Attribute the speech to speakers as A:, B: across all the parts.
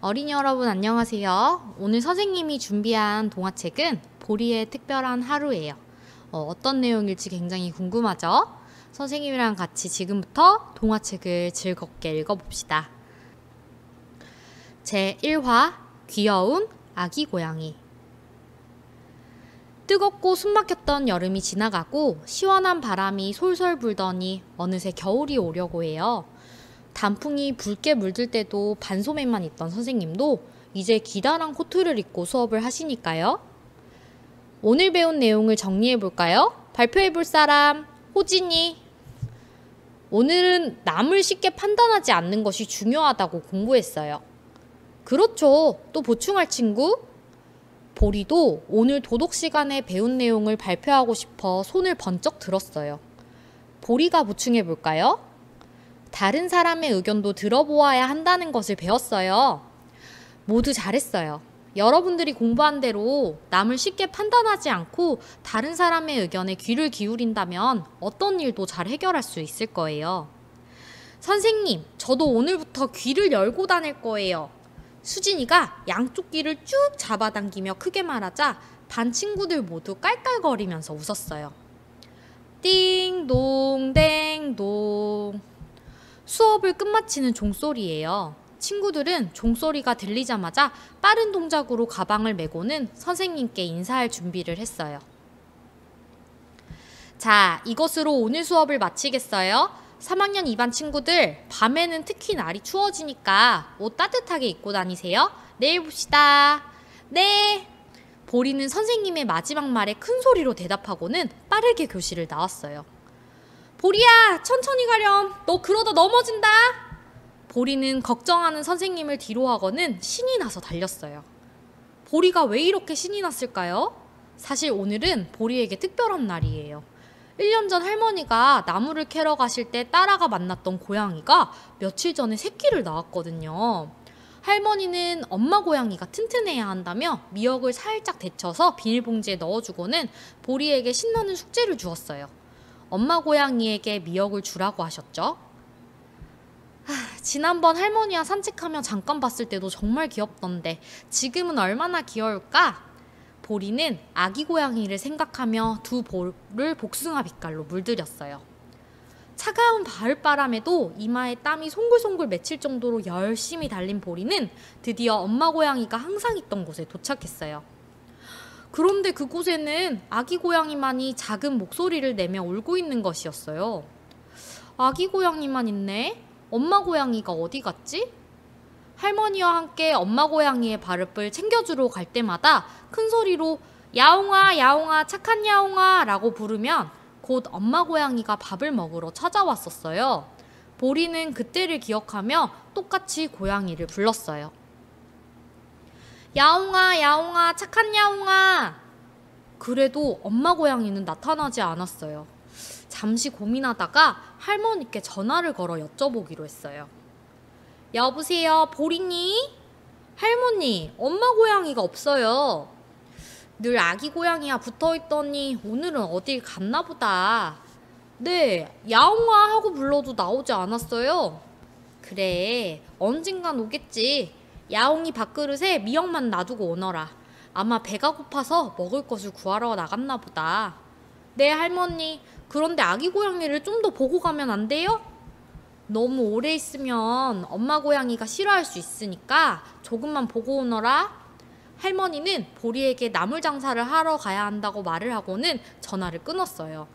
A: 어린이 여러분 안녕하세요. 오늘 선생님이 준비한 동화책은 보리의 특별한 하루예요. 어떤 내용일지 굉장히 궁금하죠? 선생님이랑 같이 지금부터 동화책을 즐겁게 읽어봅시다. 제1화 귀여운 아기 고양이. 뜨겁고 숨막혔던 여름이 지나가고 시원한 바람이 솔솔 불더니 어느새 겨울이 오려고 해요. 단풍이 붉게 물들 때도 반소매만 있던 선생님도 이제 기다란 코트를 입고 수업을 하시니까요. 오늘 배운 내용을 정리해 볼까요? 발표해 볼 사람, 호진이. 오늘은 남을 쉽게 판단하지 않는 것이 중요하다고 공부했어요. 그렇죠. 또 보충할 친구? 보리도 오늘 도덕 시간에 배운 내용을 발표하고 싶어 손을 번쩍 들었어요. 보리가 보충해 볼까요? 다른 사람의 의견도 들어보아야 한다는 것을 배웠어요. 모두 잘했어요. 여러분들이 공부한 대로 남을 쉽게 판단하지 않고 다른 사람의 의견에 귀를 기울인다면 어떤 일도 잘 해결할 수 있을 거예요. 선생님, 저도 오늘부터 귀를 열고 다닐 거예요. 수진이가 양쪽 귀를 쭉 잡아당기며 크게 말하자 반 친구들 모두 깔깔거리면서 웃었어요. 띵동 댕동. 수업을 끝마치는 종소리예요. 친구들은 종소리가 들리자마자 빠른 동작으로 가방을 메고는 선생님께 인사할 준비를 했어요. 자, 이것으로 오늘 수업을 마치겠어요. 3학년 2반 친구들, 밤에는 특히 날이 추워지니까 옷 따뜻하게 입고 다니세요. 내일 봅시다. 네. 보리는 선생님의 마지막 말에 큰 소리로 대답하고는 빠르게 교실을 나왔어요. 보리야, 천천히 가렴. 너 그러다 넘어진다. 보리는 걱정하는 선생님을 뒤로 하고는 신이 나서 달렸어요. 보리가 왜 이렇게 신이 났을까요? 사실 오늘은 보리에게 특별한 날이에요. 1년 전 할머니가 나무를 캐러 가실 때 따라가 만났던 고양이가 며칠 전에 새끼를 낳았거든요. 할머니는 엄마 고양이가 튼튼해야 한다며 미역을 살짝 데쳐서 비닐봉지에 넣어주고는 보리에게 신나는 숙제를 주었어요. 엄마 고양이에게 미역을 주라고 하셨죠. 지난번 할머니와 산책하며 잠깐 봤을 때도 정말 귀엽던데 지금은 얼마나 귀여울까? 보리는 아기 고양이를 생각하며 두 볼을 복숭아 빛깔로 물들였어요. 차가운 가을바람에도 이마에 땀이 송글송글 맺힐 정도로 열심히 달린 보리는 드디어 엄마 고양이가 항상 있던 곳에 도착했어요. 그런데 그곳에는 아기 고양이만이 작은 목소리를 내며 울고 있는 것이었어요. 아기 고양이만 있네? 엄마 고양이가 어디 갔지? 할머니와 함께 엄마 고양이의 발을 챙겨주러 갈 때마다 큰 소리로 야옹아 야옹아 착한 야옹아 라고 부르면 곧 엄마 고양이가 밥을 먹으러 찾아왔었어요. 보리는 그때를 기억하며 똑같이 고양이를 불렀어요. 야옹아 야옹아 착한 야옹아. 그래도 엄마 고양이는 나타나지 않았어요. 잠시 고민하다가 할머니께 전화를 걸어 여쭤보기로 했어요. 여보세요, 보리니? 할머니, 엄마 고양이가 없어요. 늘 아기 고양이와 붙어있더니 오늘은 어딜 갔나 보다. 네, 야옹아 하고 불러도 나오지 않았어요. 그래, 언젠간 오겠지. 야옹이 밥그릇에 미역만 놔두고 오너라. 아마 배가 고파서 먹을 것을 구하러 나갔나 보다. 네, 할머니. 그런데 아기 고양이를 좀 더 보고 가면 안 돼요? 너무 오래 있으면 엄마 고양이가 싫어할 수 있으니까 조금만 보고 오너라. 할머니는 보리에게 나물 장사를 하러 가야 한다고 말을 하고는 전화를 끊었어요.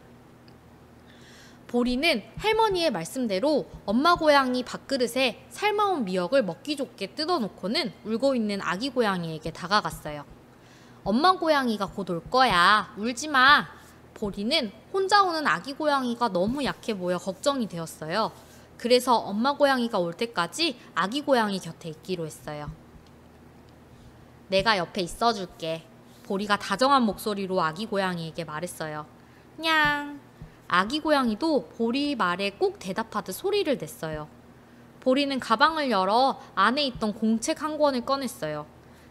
A: 보리는 할머니의 말씀대로 엄마 고양이 밥그릇에 삶아온 미역을 먹기 좋게 뜯어놓고는 울고 있는 아기 고양이에게 다가갔어요. 엄마 고양이가 곧 올 거야. 울지 마. 보리는 혼자 오는 아기 고양이가 너무 약해 보여 걱정이 되었어요. 그래서 엄마 고양이가 올 때까지 아기 고양이 곁에 있기로 했어요. 내가 옆에 있어줄게. 보리가 다정한 목소리로 아기 고양이에게 말했어요. 냥. 아기 고양이도 보리 말에 꼭 대답하듯 소리를 냈어요. 보리는 가방을 열어 안에 있던 공책 한 권을 꺼냈어요.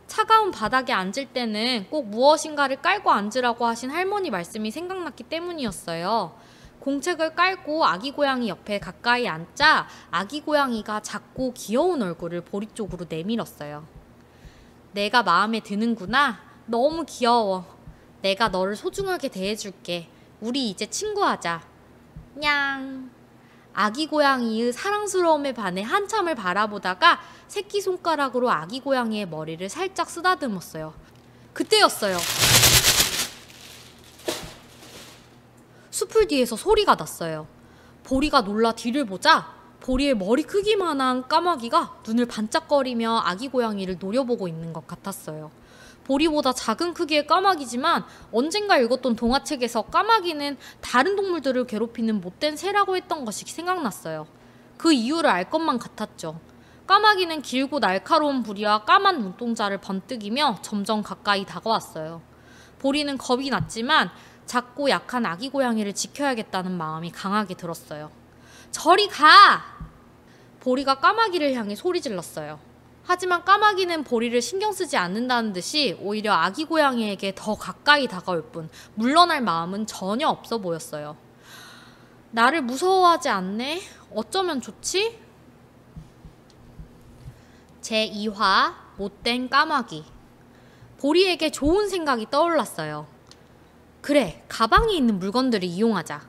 A: 차가운 바닥에 앉을 때는 꼭 무엇인가를 깔고 앉으라고 하신 할머니 말씀이 생각났기 때문이었어요. 공책을 깔고 아기 고양이 옆에 가까이 앉자 아기 고양이가 작고 귀여운 얼굴을 보리 쪽으로 내밀었어요. 내가 마음에 드는구나. 너무 귀여워. 내가 너를 소중하게 대해줄게. 우리 이제 친구하자. 냥. 아기 고양이의 사랑스러움에 반해 한참을 바라보다가 새끼손가락으로 아기 고양이의 머리를 살짝 쓰다듬었어요. 그때였어요. 숲을 뒤에서 소리가 났어요. 보리가 놀라 뒤를 보자 보리의 머리 크기만한 까마귀가 눈을 반짝거리며 아기 고양이를 노려보고 있는 것 같았어요. 보리보다 작은 크기의 까마귀지만 언젠가 읽었던 동화책에서 까마귀는 다른 동물들을 괴롭히는 못된 새라고 했던 것이 생각났어요. 그 이유를 알 것만 같았죠. 까마귀는 길고 날카로운 부리와 까만 눈동자를 번뜩이며 점점 가까이 다가왔어요. 보리는 겁이 났지만 작고 약한 아기 고양이를 지켜야겠다는 마음이 강하게 들었어요. 저리 가! 보리가 까마귀를 향해 소리 질렀어요. 하지만 까마귀는 보리를 신경 쓰지 않는다는 듯이 오히려 아기 고양이에게 더 가까이 다가올 뿐 물러날 마음은 전혀 없어 보였어요. 나를 무서워하지 않네? 어쩌면 좋지? 제2화 못된 까마귀. 보리에게 좋은 생각이 떠올랐어요. 그래, 가방에 있는 물건들을 이용하자.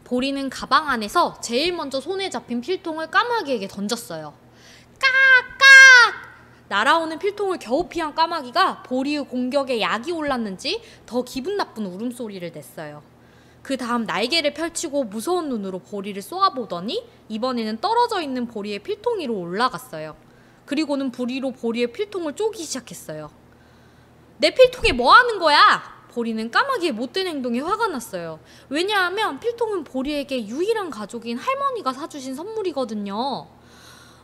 A: 보리는 가방 안에서 제일 먼저 손에 잡힌 필통을 까마귀에게 던졌어요. 깍깍! 날아오는 필통을 겨우 피한 까마귀가 보리의 공격에 약이 올랐는지 더 기분 나쁜 울음소리를 냈어요. 그 다음 날개를 펼치고 무서운 눈으로 보리를 쏘아보더니 이번에는 떨어져 있는 보리의 필통 위로 올라갔어요. 그리고는 부리로 보리의 필통을 쪼기 시작했어요. 내 필통에 뭐 하는 거야? 보리는 까마귀의 못된 행동에 화가 났어요. 왜냐하면 필통은 보리에게 유일한 가족인 할머니가 사주신 선물이거든요.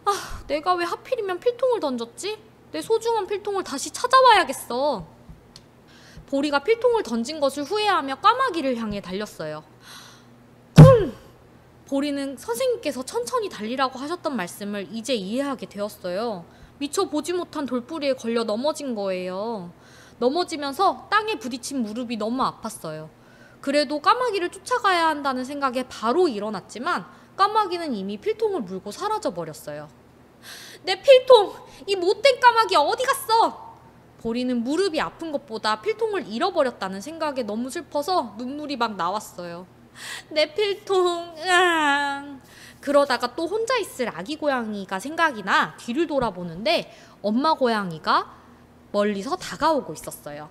A: 아, 내가 왜 하필이면 필통을 던졌지? 내 소중한 필통을 다시 찾아와야겠어. 보리가 필통을 던진 것을 후회하며 까마귀를 향해 달렸어요. 쿵! 보리는 선생님께서 천천히 달리라고 하셨던 말씀을 이제 이해하게 되었어요. 미처 보지 못한 돌부리에 걸려 넘어진 거예요. 넘어지면서 땅에 부딪힌 무릎이 너무 아팠어요. 그래도 까마귀를 쫓아가야 한다는 생각에 바로 일어났지만 까마귀는 이미 필통을 물고 사라져버렸어요. 내 필통! 이 못된 까마귀 어디 갔어? 보리는 무릎이 아픈 것보다 필통을 잃어버렸다는 생각에 너무 슬퍼서 눈물이 막 나왔어요. 내 필통! 으앙. 그러다가 또 혼자 있을 아기 고양이가 생각이 나 뒤를 돌아보는데 엄마 고양이가 멀리서 다가오고 있었어요.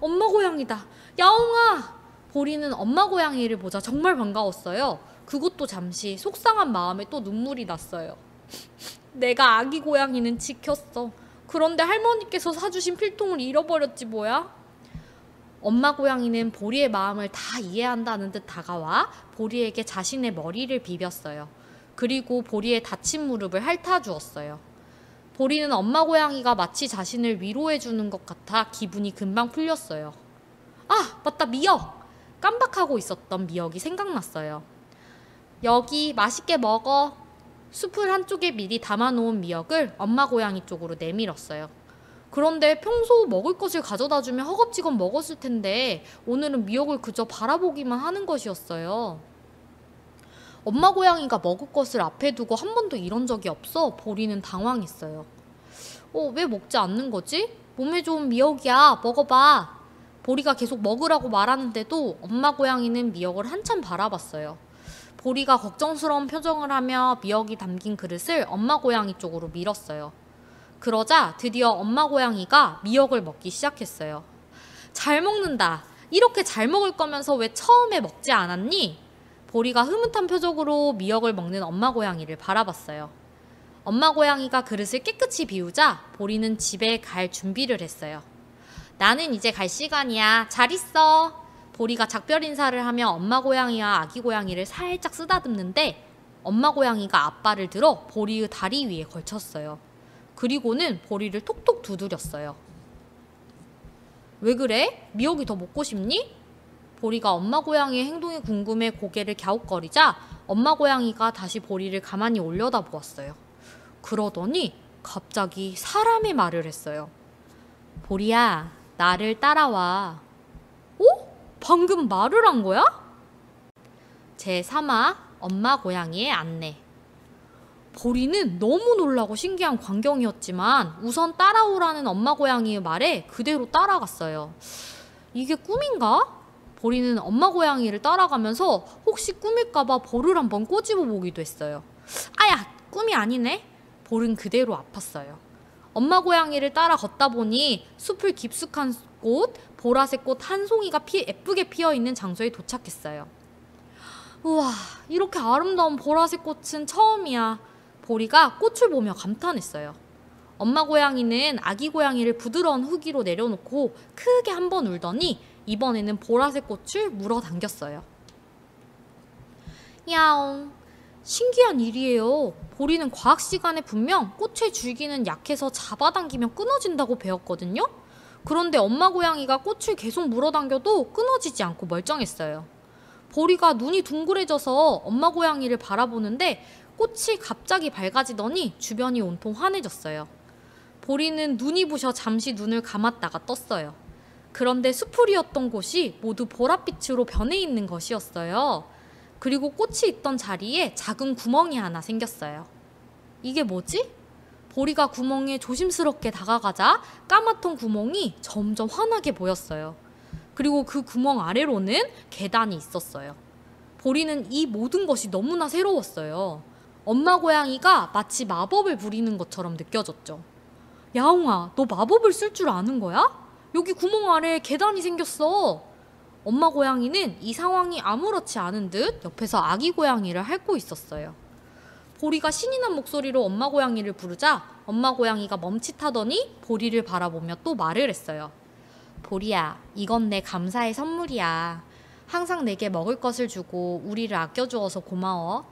A: 엄마 고양이다. 야옹아! 보리는 엄마 고양이를 보자 정말 반가웠어요. 그것도 잠시 속상한 마음에 또 눈물이 났어요. 내가 아기 고양이는 지켰어. 그런데 할머니께서 사주신 필통을 잃어버렸지 뭐야? 엄마 고양이는 보리의 마음을 다 이해한다는 듯 다가와 보리에게 자신의 머리를 비볐어요. 그리고 보리의 다친 무릎을 핥아주었어요. 보리는 엄마 고양이가 마치 자신을 위로해주는 것 같아 기분이 금방 풀렸어요. 아, 맞다, 미역! 깜박하고 있었던 미역이 생각났어요. 여기 맛있게 먹어. 숲을 한쪽에 미리 담아놓은 미역을 엄마 고양이 쪽으로 내밀었어요. 그런데 평소 먹을 것을 가져다주면 허겁지겁 먹었을 텐데 오늘은 미역을 그저 바라보기만 하는 것이었어요. 엄마 고양이가 먹을 것을 앞에 두고 한 번도 이런 적이 없어 보리는 당황했어요. 왜 먹지 않는 거지? 몸에 좋은 미역이야. 먹어봐. 보리가 계속 먹으라고 말하는데도 엄마 고양이는 미역을 한참 바라봤어요. 보리가 걱정스러운 표정을 하며 미역이 담긴 그릇을 엄마 고양이 쪽으로 밀었어요. 그러자 드디어 엄마 고양이가 미역을 먹기 시작했어요. 잘 먹는다. 이렇게 잘 먹을 거면서 왜 처음에 먹지 않았니? 보리가 흐뭇한 표정으로 미역을 먹는 엄마 고양이를 바라봤어요. 엄마 고양이가 그릇을 깨끗이 비우자 보리는 집에 갈 준비를 했어요. 나는 이제 갈 시간이야. 잘 있어. 보리가 작별 인사를 하며 엄마 고양이와 아기 고양이를 살짝 쓰다듬는데 엄마 고양이가 앞발을 들어 보리의 다리 위에 걸쳤어요. 그리고는 보리를 톡톡 두드렸어요. 왜 그래? 미역이 더 먹고 싶니? 보리가 엄마 고양이의 행동이 궁금해 고개를 갸웃거리자 엄마 고양이가 다시 보리를 가만히 올려다보았어요. 그러더니 갑자기 사람의 말을 했어요. 보리야, 나를 따라와. 방금 말을 한 거야? 제3화 엄마 고양이의 안내. 보리는 너무 놀라고 신기한 광경이었지만 우선 따라오라는 엄마 고양이의 말에 그대로 따라갔어요. 이게 꿈인가? 보리는 엄마 고양이를 따라가면서 혹시 꿈일까봐 볼을 한번 꼬집어 보기도 했어요. 아야! 꿈이 아니네? 볼은 그대로 아팠어요. 엄마 고양이를 따라 걷다 보니 숲을 깊숙한 곳, 보라색 꽃 한 송이가 예쁘게 피어있는 장소에 도착했어요. 우와, 이렇게 아름다운 보라색 꽃은 처음이야. 보리가 꽃을 보며 감탄했어요. 엄마 고양이는 아기 고양이를 부드러운 후기로 내려놓고 크게 한 번 울더니 이번에는 보라색 꽃을 물어당겼어요. 야옹, 신기한 일이에요. 보리는 과학 시간에 분명 꽃의 줄기는 약해서 잡아당기면 끊어진다고 배웠거든요. 그런데 엄마 고양이가 꽃을 계속 물어당겨도 끊어지지 않고 멀쩡했어요. 보리가 눈이 둥그레져서 엄마 고양이를 바라보는데 꽃이 갑자기 밝아지더니 주변이 온통 환해졌어요. 보리는 눈이 부셔 잠시 눈을 감았다가 떴어요. 그런데 수풀이었던 곳이 모두 보랏빛으로 변해 있는 것이었어요. 그리고 꽃이 있던 자리에 작은 구멍이 하나 생겼어요. 이게 뭐지? 보리가 구멍에 조심스럽게 다가가자 까맣던 구멍이 점점 환하게 보였어요. 그리고 그 구멍 아래로는 계단이 있었어요. 보리는 이 모든 것이 너무나 새로웠어요. 엄마 고양이가 마치 마법을 부리는 것처럼 느껴졌죠. 야옹아, 너 마법을 쓸 줄 아는 거야? 여기 구멍 아래에 계단이 생겼어. 엄마 고양이는 이 상황이 아무렇지 않은 듯 옆에서 아기 고양이를 핥고 있었어요. 보리가 신이 난 목소리로 엄마 고양이를 부르자 엄마 고양이가 멈칫하더니 보리를 바라보며 또 말을 했어요. 보리야, 이건 내 감사의 선물이야. 항상 내게 먹을 것을 주고 우리를 아껴주어서 고마워.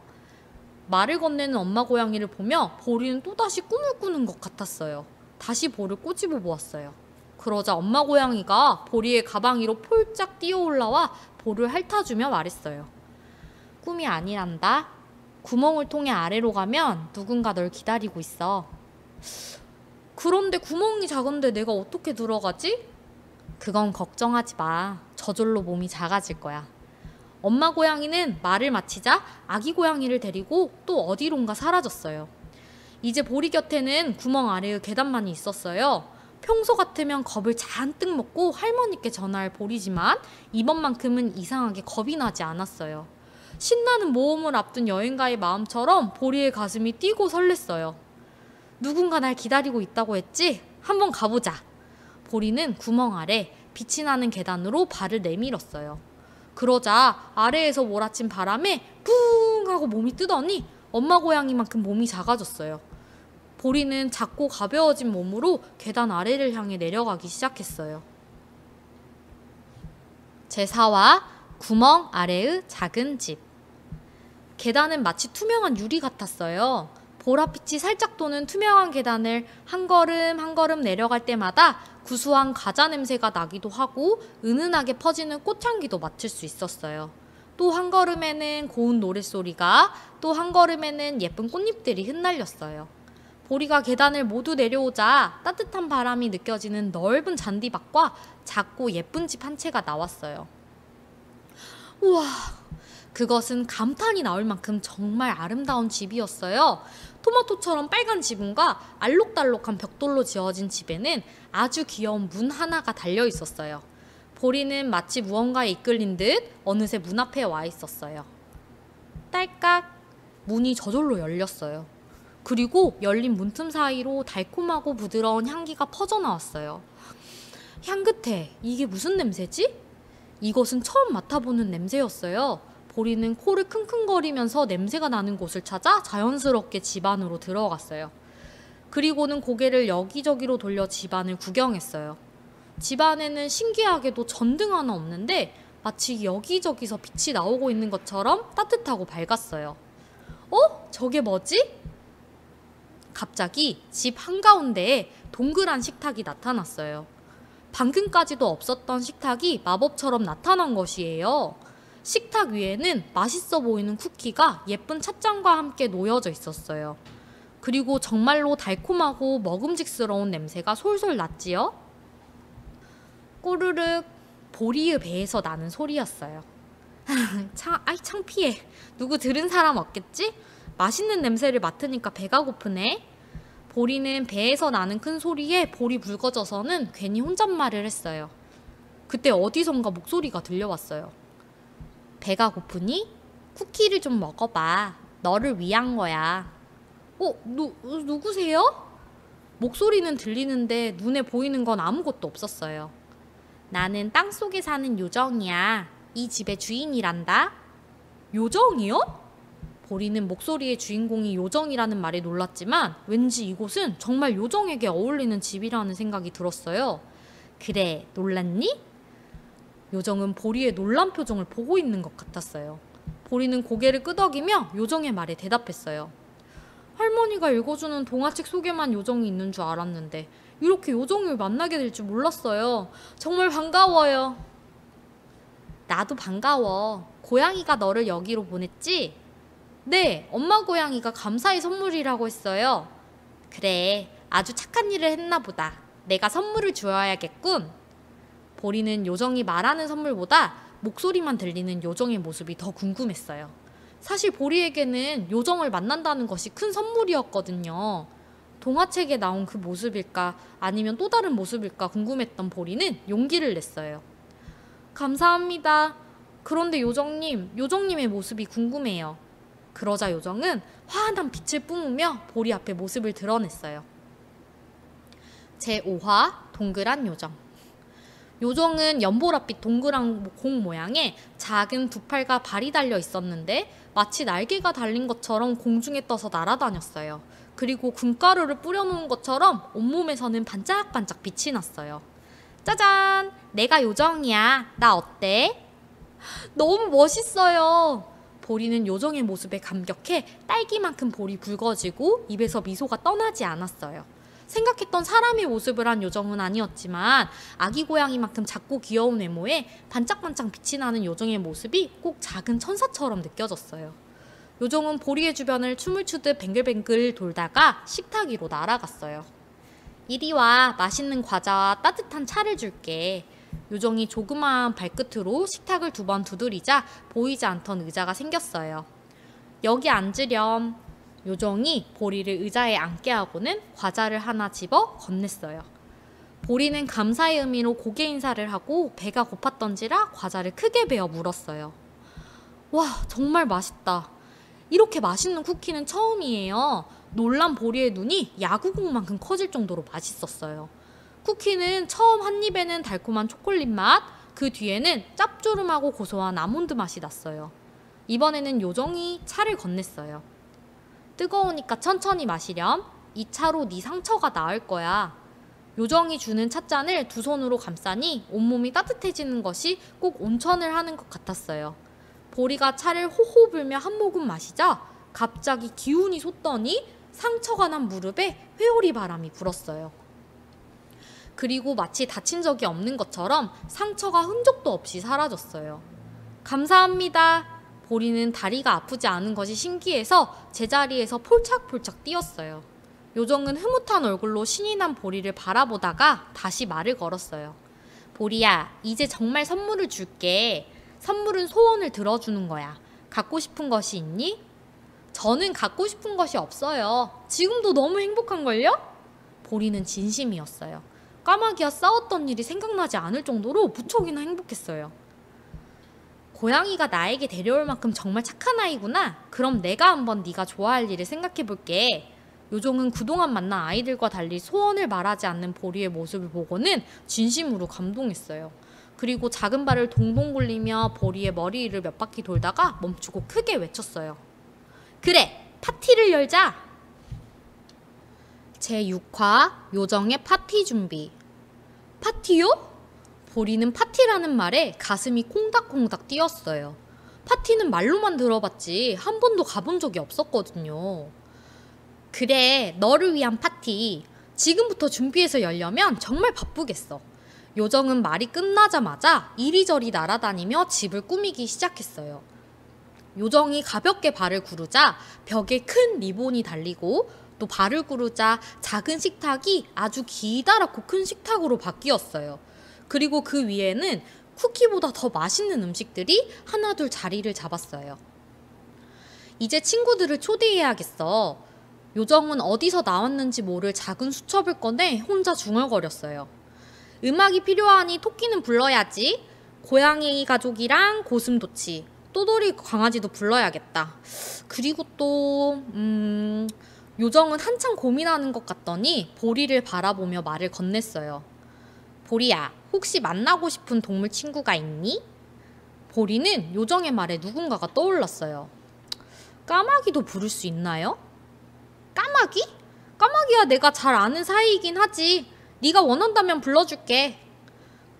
A: 말을 건네는 엄마 고양이를 보며 보리는 또다시 꿈을 꾸는 것 같았어요. 다시 볼을 꼬집어 보았어요. 그러자 엄마 고양이가 보리의 가방 위로 폴짝 뛰어 올라와 볼을 핥아주며 말했어요. 꿈이 아니란다. 구멍을 통해 아래로 가면 누군가 널 기다리고 있어. 그런데 구멍이 작은데 내가 어떻게 들어가지? 그건 걱정하지 마. 저절로 몸이 작아질 거야. 엄마 고양이는 말을 마치자 아기 고양이를 데리고 또 어디론가 사라졌어요. 이제 보리 곁에는 구멍 아래의 계단만이 있었어요. 평소 같으면 겁을 잔뜩 먹고 할머니께 전화할 보리지만 이번만큼은 이상하게 겁이 나지 않았어요. 신나는 모험을 앞둔 여행가의 마음처럼 보리의 가슴이 뛰고 설렜어요. 누군가 날 기다리고 있다고 했지? 한번 가보자. 보리는 구멍 아래 빛이 나는 계단으로 발을 내밀었어요. 그러자 아래에서 몰아친 바람에 뿡 하고 몸이 뜨더니 엄마 고양이만큼 몸이 작아졌어요. 보리는 작고 가벼워진 몸으로 계단 아래를 향해 내려가기 시작했어요. 제4화 구멍 아래의 작은 집. 계단은 마치 투명한 유리 같았어요. 보랏빛이 살짝 도는 투명한 계단을 한 걸음 한 걸음 내려갈 때마다 구수한 과자 냄새가 나기도 하고 은은하게 퍼지는 꽃향기도 맡을 수 있었어요. 또 한 걸음에는 고운 노랫소리가, 또 한 걸음에는 예쁜 꽃잎들이 흩날렸어요. 보리가 계단을 모두 내려오자 따뜻한 바람이 느껴지는 넓은 잔디밭과 작고 예쁜 집 한 채가 나왔어요. 우와, 그것은 감탄이 나올 만큼 정말 아름다운 집이었어요. 토마토처럼 빨간 지붕과 알록달록한 벽돌로 지어진 집에는 아주 귀여운 문 하나가 달려 있었어요. 보리는 마치 무언가에 이끌린 듯 어느새 문 앞에 와 있었어요. 딸깍! 문이 저절로 열렸어요. 그리고 열린 문틈 사이로 달콤하고 부드러운 향기가 퍼져나왔어요. 향긋해. 이게 무슨 냄새지? 이것은 처음 맡아보는 냄새였어요. 보리는 코를 킁킁거리면서 냄새가 나는 곳을 찾아 자연스럽게 집 안으로 들어갔어요. 그리고는 고개를 여기저기로 돌려 집 안을 구경했어요. 집 안에는 신기하게도 전등 하나 없는데 마치 여기저기서 빛이 나오고 있는 것처럼 따뜻하고 밝았어요. 저게 뭐지? 갑자기 집 한가운데에 동그란 식탁이 나타났어요. 방금까지도 없었던 식탁이 마법처럼 나타난 것이에요. 식탁 위에는 맛있어 보이는 쿠키가 예쁜 찻잔과 함께 놓여져 있었어요. 그리고 정말로 달콤하고 먹음직스러운 냄새가 솔솔 났지요. 꼬르륵, 보리의 배에서 나는 소리였어요. 아이 창피해. 누구 들은 사람 없겠지? 맛있는 냄새를 맡으니까 배가 고프네. 보리는 배에서 나는 큰 소리에 볼이 붉어져서는 괜히 혼잣말을 했어요. 그때 어디선가 목소리가 들려왔어요. 배가 고프니? 쿠키를 좀 먹어봐. 너를 위한 거야. 누구세요? 목소리는 들리는데 눈에 보이는 건 아무것도 없었어요. 나는 땅속에 사는 요정이야. 이 집의 주인이란다. 요정이요? 보리는 목소리의 주인공이 요정이라는 말에 놀랐지만 왠지 이곳은 정말 요정에게 어울리는 집이라는 생각이 들었어요. 그래, 놀랐니? 요정은 보리의 놀란 표정을 보고 있는 것 같았어요. 보리는 고개를 끄덕이며 요정의 말에 대답했어요. 할머니가 읽어주는 동화책 속에만 요정이 있는 줄 알았는데 이렇게 요정을 만나게 될 줄 몰랐어요. 정말 반가워요. 나도 반가워. 고양이가 너를 여기로 보냈지? 네, 엄마 고양이가 감사의 선물이라고 했어요. 그래, 아주 착한 일을 했나 보다. 내가 선물을 주어야겠군. 보리는 요정이 말하는 선물보다 목소리만 들리는 요정의 모습이 더 궁금했어요. 사실 보리에게는 요정을 만난다는 것이 큰 선물이었거든요. 동화책에 나온 그 모습일까 아니면 또 다른 모습일까 궁금했던 보리는 용기를 냈어요. 감사합니다. 그런데 요정님의 모습이 궁금해요. 그러자 요정은 환한 빛을 뿜으며 보리 앞에 모습을 드러냈어요. 제5화 동그란 요정. 요정은 연보랏빛 동그란 공 모양의 작은 두 팔과 발이 달려 있었는데 마치 날개가 달린 것처럼 공중에 떠서 날아다녔어요. 그리고 금가루를 뿌려놓은 것처럼 온몸에서는 반짝반짝 빛이 났어요. 짜잔! 내가 요정이야. 나 어때? 너무 멋있어요. 보리는 요정의 모습에 감격해 딸기만큼 볼이 붉어지고 입에서 미소가 떠나지 않았어요. 생각했던 사람의 모습을 한 요정은 아니었지만 아기 고양이만큼 작고 귀여운 외모에 반짝반짝 빛이 나는 요정의 모습이 꼭 작은 천사처럼 느껴졌어요. 요정은 보리의 주변을 춤을 추듯 뱅글뱅글 돌다가 식탁 위로 날아갔어요. 이리 와, 맛있는 과자와 따뜻한 차를 줄게. 요정이 조그마한 발끝으로 식탁을 2번 두드리자 보이지 않던 의자가 생겼어요. 여기 앉으렴. 요정이 보리를 의자에 앉게 하고는 과자를 하나 집어 건넸어요. 보리는 감사의 의미로 고개 인사를 하고 배가 고팠던지라 과자를 크게 베어 물었어요. 와, 정말 맛있다. 이렇게 맛있는 쿠키는 처음이에요. 놀란 보리의 눈이 야구공만큼 커질 정도로 맛있었어요. 쿠키는 처음 한 입에는 달콤한 초콜릿 맛, 그 뒤에는 짭조름하고 고소한 아몬드 맛이 났어요. 이번에는 요정이 차를 건넸어요. 뜨거우니까 천천히 마시렴. 이 차로 네 상처가 나을 거야. 요정이 주는 찻잔을 2손으로 감싸니 온몸이 따뜻해지는 것이 꼭 온천을 하는 것 같았어요. 보리가 차를 호호 불며 한 모금 마시자 갑자기 기운이 솟더니 상처가 난 무릎에 회오리 바람이 불었어요. 그리고 마치 다친 적이 없는 것처럼 상처가 흔적도 없이 사라졌어요. 감사합니다. 보리는 다리가 아프지 않은 것이 신기해서 제자리에서 폴짝폴짝 뛰었어요. 요정은 흐뭇한 얼굴로 신이 난 보리를 바라보다가 다시 말을 걸었어요. 보리야, 이제 정말 선물을 줄게. 선물은 소원을 들어주는 거야. 갖고 싶은 것이 있니? 저는 갖고 싶은 것이 없어요. 지금도 너무 행복한걸요? 보리는 진심이었어요. 까마귀와 싸웠던 일이 생각나지 않을 정도로 무척이나 행복했어요. 고양이가 나에게 데려올 만큼 정말 착한 아이구나. 그럼 내가 한번 네가 좋아할 일을 생각해볼게. 요정은 그동안 만난 아이들과 달리 소원을 말하지 않는 보리의 모습을 보고는 진심으로 감동했어요. 그리고 작은 발을 동동 굴리며 보리의 머리 위를 몇 바퀴 돌다가 멈추고 크게 외쳤어요. 그래! 파티를 열자! 제6화 요정의 파티 준비. 파티요? 보리는 파티라는 말에 가슴이 콩닥콩닥 뛰었어요. 파티는 말로만 들어봤지 한 번도 가본 적이 없었거든요. 그래, 너를 위한 파티. 지금부터 준비해서 열려면 정말 바쁘겠어. 요정은 말이 끝나자마자 이리저리 날아다니며 집을 꾸미기 시작했어요. 요정이 가볍게 발을 구르자 벽에 큰 리본이 달리고 또 발을 구르자 작은 식탁이 아주 기다랗고 큰 식탁으로 바뀌었어요. 그리고 그 위에는 쿠키보다 더 맛있는 음식들이 하나둘 자리를 잡았어요. 이제 친구들을 초대해야겠어. 요정은 어디서 나왔는지 모를 작은 수첩을 꺼내 혼자 중얼거렸어요. 음악이 필요하니 토끼는 불러야지. 고양이 가족이랑 고슴도치, 또돌이 강아지도 불러야겠다. 그리고 또 요정은 한참 고민하는 것 같더니 보리를 바라보며 말을 건넸어요. 보리야, 혹시 만나고 싶은 동물 친구가 있니? 보리는 요정의 말에 누군가가 떠올랐어요. 까마귀도 부를 수 있나요? 까마귀? 까마귀야 내가 잘 아는 사이이긴 하지. 네가 원한다면 불러줄게.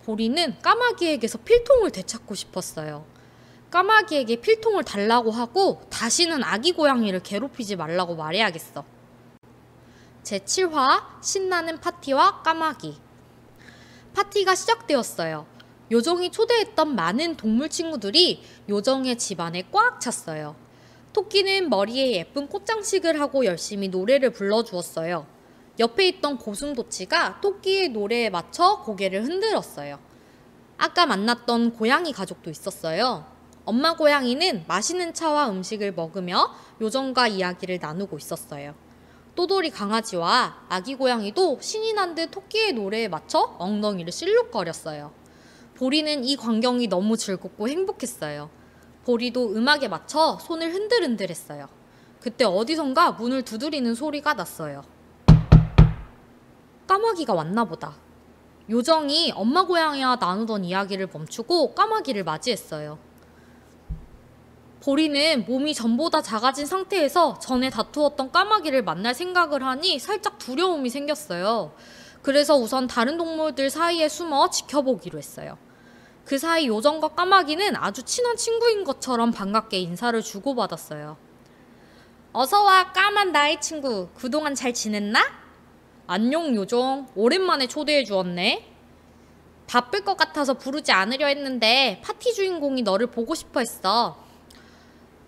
A: 보리는 까마귀에게서 필통을 되찾고 싶었어요. 까마귀에게 필통을 달라고 하고 다시는 아기 고양이를 괴롭히지 말라고 말해야겠어. 제7화 신나는 파티와 까마귀. 파티가 시작되었어요. 요정이 초대했던 많은 동물 친구들이 요정의 집안에 꽉 찼어요. 토끼는 머리에 예쁜 꽃장식을 하고 열심히 노래를 불러주었어요. 옆에 있던 고슴도치가 토끼의 노래에 맞춰 고개를 흔들었어요. 아까 만났던 고양이 가족도 있었어요. 엄마 고양이는 맛있는 차와 음식을 먹으며 요정과 이야기를 나누고 있었어요. 또돌이 강아지와 아기 고양이도 신이 난 듯 토끼의 노래에 맞춰 엉덩이를 실룩거렸어요. 보리는 이 광경이 너무 즐겁고 행복했어요. 보리도 음악에 맞춰 손을 흔들흔들했어요. 그때 어디선가 문을 두드리는 소리가 났어요. 까마귀가 왔나 보다. 요정이 엄마 고양이와 나누던 이야기를 멈추고 까마귀를 맞이했어요. 보리는 몸이 전보다 작아진 상태에서 전에 다투었던 까마귀를 만날 생각을 하니 살짝 두려움이 생겼어요. 그래서 우선 다른 동물들 사이에 숨어 지켜보기로 했어요. 그 사이 요정과 까마귀는 아주 친한 친구인 것처럼 반갑게 인사를 주고받았어요. 어서와 까만 나의 친구, 그동안 잘 지냈나? 안녕 요정, 오랜만에 초대해 주었네. 바쁠 것 같아서 부르지 않으려 했는데 파티 주인공이 너를 보고 싶어 했어.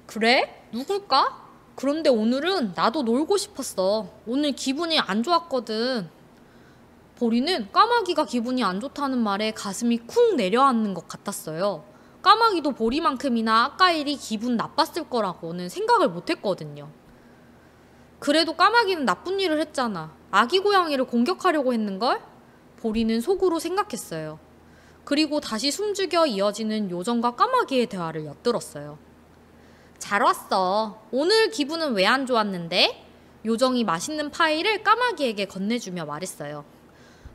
A: 그래? 누굴까? 그런데 오늘은 나도 놀고 싶었어. 오늘 기분이 안 좋았거든. 보리는 까마귀가 기분이 안 좋다는 말에 가슴이 쿵 내려앉는 것 같았어요. 까마귀도 보리만큼이나 아까 일이 기분 나빴을 거라고는 생각을 못했거든요. 그래도 까마귀는 나쁜 일을 했잖아. 아기 고양이를 공격하려고 했는걸? 보리는 속으로 생각했어요. 그리고 다시 숨죽여 이어지는 요정과 까마귀의 대화를 엿들었어요. 잘 왔어. 오늘 기분은 왜 안 좋았는데? 요정이 맛있는 파이를 까마귀에게 건네주며 말했어요.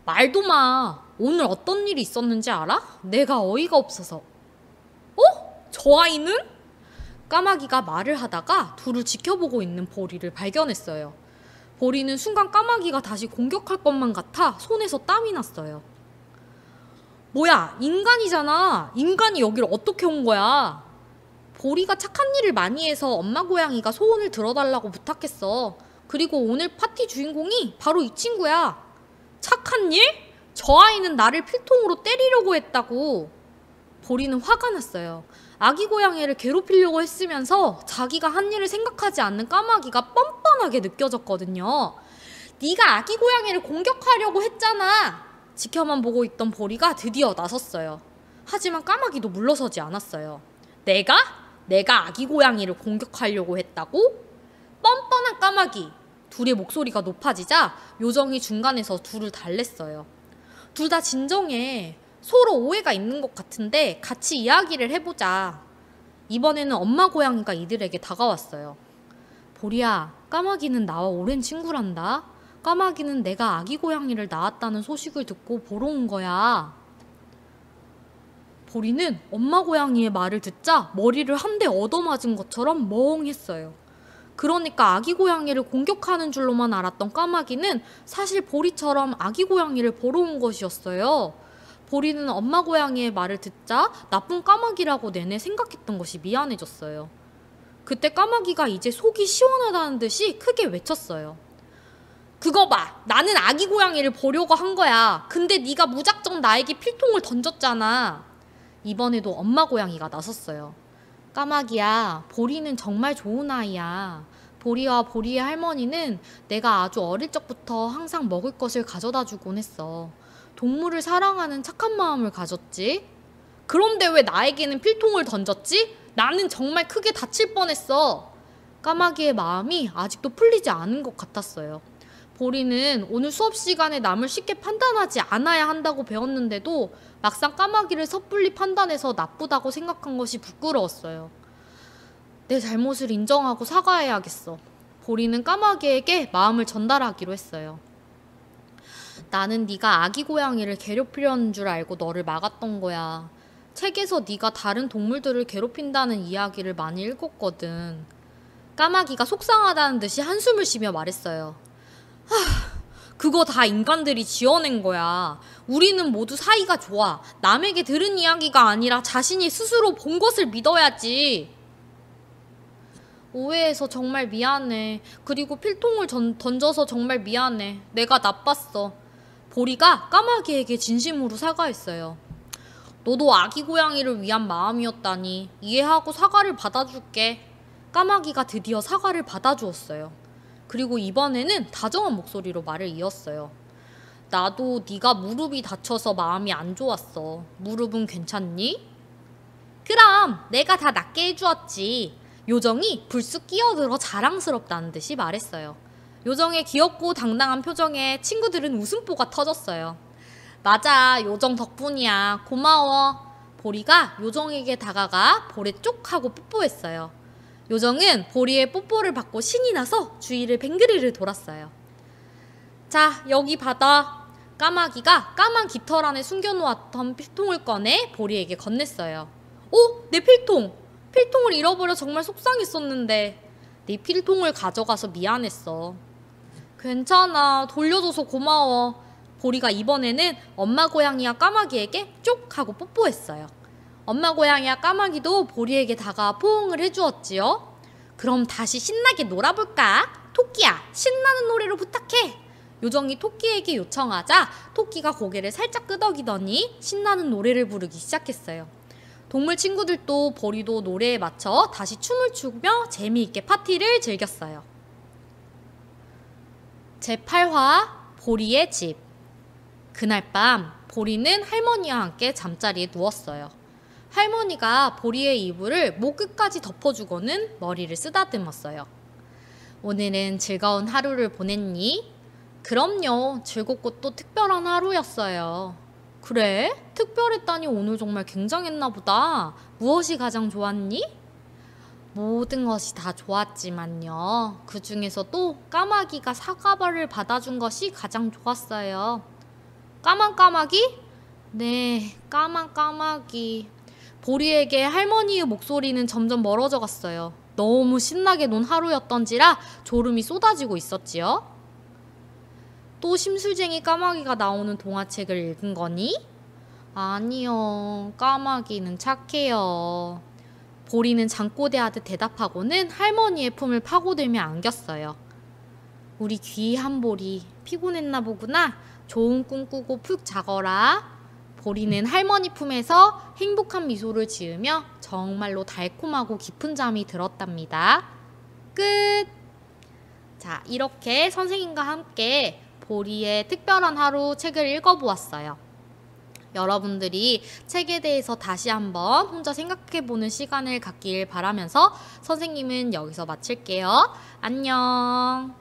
A: 말도 마. 오늘 어떤 일이 있었는지 알아? 내가 어이가 없어서. 어? 저 아이는? 까마귀가 말을 하다가 둘을 지켜보고 있는 보리를 발견했어요. 보리는 순간 까마귀가 다시 공격할 것만 같아 손에서 땀이 났어요. 뭐야, 인간이잖아. 인간이 여기를 어떻게 온 거야? 보리가 착한 일을 많이 해서 엄마 고양이가 소원을 들어달라고 부탁했어. 그리고 오늘 파티 주인공이 바로 이 친구야. 착한 일? 저 아이는 나를 필통으로 때리려고 했다고. 보리는 화가 났어요. 아기 고양이를 괴롭히려고 했으면서 자기가 한 일을 생각하지 않는 까마귀가 뻔뻔하게 느껴졌거든요. 네가 아기 고양이를 공격하려고 했잖아. 지켜만 보고 있던 보리가 드디어 나섰어요. 하지만 까마귀도 물러서지 않았어요. 내가 아기 고양이를 공격하려고 했다고? 뻔뻔한 까마귀. 둘의 목소리가 높아지자 요정이 중간에서 둘을 달랬어요. 둘 다 진정해. 서로 오해가 있는 것 같은데 같이 이야기를 해보자. 이번에는 엄마 고양이가 이들에게 다가왔어요. 보리야, 까마귀는 나와 오랜 친구란다. 까마귀는 내가 아기 고양이를 낳았다는 소식을 듣고 보러 온 거야. 보리는 엄마 고양이의 말을 듣자 머리를 한 대 얻어맞은 것처럼 멍했어요. 그러니까 아기 고양이를 공격하는 줄로만 알았던 까마귀는 사실 보리처럼 아기 고양이를 보러 온 것이었어요. 보리는 엄마 고양이의 말을 듣자 나쁜 까마귀라고 내내 생각했던 것이 미안해졌어요. 그때 까마귀가 이제 속이 시원하다는 듯이 크게 외쳤어요. 그거 봐! 나는 아기 고양이를 보려고 한 거야. 근데 네가 무작정 나에게 필통을 던졌잖아. 이번에도 엄마 고양이가 나섰어요. 까마귀야, 보리는 정말 좋은 아이야. 보리와 보리의 할머니는 내가 아주 어릴 적부터 항상 먹을 것을 가져다 주곤 했어. 동물을 사랑하는 착한 마음을 가졌지. 그런데 왜 나에게는 필통을 던졌지? 나는 정말 크게 다칠 뻔했어. 까마귀의 마음이 아직도 풀리지 않은 것 같았어요. 보리는 오늘 수업 시간에 남을 쉽게 판단하지 않아야 한다고 배웠는데도 막상 까마귀를 섣불리 판단해서 나쁘다고 생각한 것이 부끄러웠어요. 내 잘못을 인정하고 사과해야겠어. 보리는 까마귀에게 마음을 전달하기로 했어요. 나는 네가 아기 고양이를 괴롭히려는 줄 알고 너를 막았던 거야. 책에서 네가 다른 동물들을 괴롭힌다는 이야기를 많이 읽었거든. 까마귀가 속상하다는 듯이 한숨을 쉬며 말했어요. 그거 다 인간들이 지어낸 거야. 우리는 모두 사이가 좋아. 남에게 들은 이야기가 아니라 자신이 스스로 본 것을 믿어야지. 오해해서 정말 미안해. 그리고 필통을 던져서 정말 미안해. 내가 나빴어. 보리가 까마귀에게 진심으로 사과했어요. 너도 아기 고양이를 위한 마음이었다니 이해하고 사과를 받아줄게. 까마귀가 드디어 사과를 받아주었어요. 그리고 이번에는 다정한 목소리로 말을 이었어요. 나도 네가 무릎이 다쳐서 마음이 안 좋았어. 무릎은 괜찮니? 그럼 내가 다 낫게 해주었지. 요정이 불쑥 끼어들어 자랑스럽다는 듯이 말했어요. 요정의 귀엽고 당당한 표정에 친구들은 웃음보가 터졌어요. 맞아, 요정 덕분이야. 고마워. 보리가 요정에게 다가가 볼에 쪽 하고 뽀뽀했어요. 요정은 보리의 뽀뽀를 받고 신이 나서 주위를 뱅그리를 돌았어요. 자, 여기 받아. 까마귀가 까만 깃털 안에 숨겨놓았던 필통을 꺼내 보리에게 건넸어요. 내 필통! 필통을 잃어버려 정말 속상했었는데. 네 필통을 가져가서 미안했어. 괜찮아. 돌려줘서 고마워. 보리가 이번에는 엄마 고양이와 까마귀에게 쪽 하고 뽀뽀했어요. 엄마 고양이와 까마귀도 보리에게 다가와 포옹을 해주었지요. 그럼 다시 신나게 놀아볼까? 토끼야, 신나는 노래로 부탁해. 요정이 토끼에게 요청하자 토끼가 고개를 살짝 끄덕이더니 신나는 노래를 부르기 시작했어요. 동물 친구들도 보리도 노래에 맞춰 다시 춤을 추며 재미있게 파티를 즐겼어요. 제8화 보리의 집. 그날 밤 보리는 할머니와 함께 잠자리에 누웠어요. 할머니가 보리의 이불을 목 끝까지 덮어주고는 머리를 쓰다듬었어요. 오늘은 즐거운 하루를 보냈니? 그럼요. 즐겁고 또 특별한 하루였어요. 그래? 특별했다니 오늘 정말 굉장했나 보다. 무엇이 가장 좋았니? 모든 것이 다 좋았지만요. 그 중에서도 까마귀가 사과벌을 받아준 것이 가장 좋았어요. 까만 까마귀? 네, 까만 까마귀. 보리에게 할머니의 목소리는 점점 멀어져 갔어요. 너무 신나게 논 하루였던지라 졸음이 쏟아지고 있었지요. 또 심술쟁이 까마귀가 나오는 동화책을 읽은 거니? 아니요, 까마귀는 착해요. 보리는 잠꼬대하듯 대답하고는 할머니의 품을 파고들며 안겼어요. 우리 귀한 보리, 피곤했나 보구나. 좋은 꿈 꾸고 푹 자거라. 보리는 할머니 품에서 행복한 미소를 지으며 정말로 달콤하고 깊은 잠이 들었답니다. 끝! 자, 이렇게 선생님과 함께 보리의 특별한 하루 책을 읽어보았어요. 여러분들이 책에 대해서 다시 한번 혼자 생각해보는 시간을 갖길 바라면서 선생님은 여기서 마칠게요. 안녕!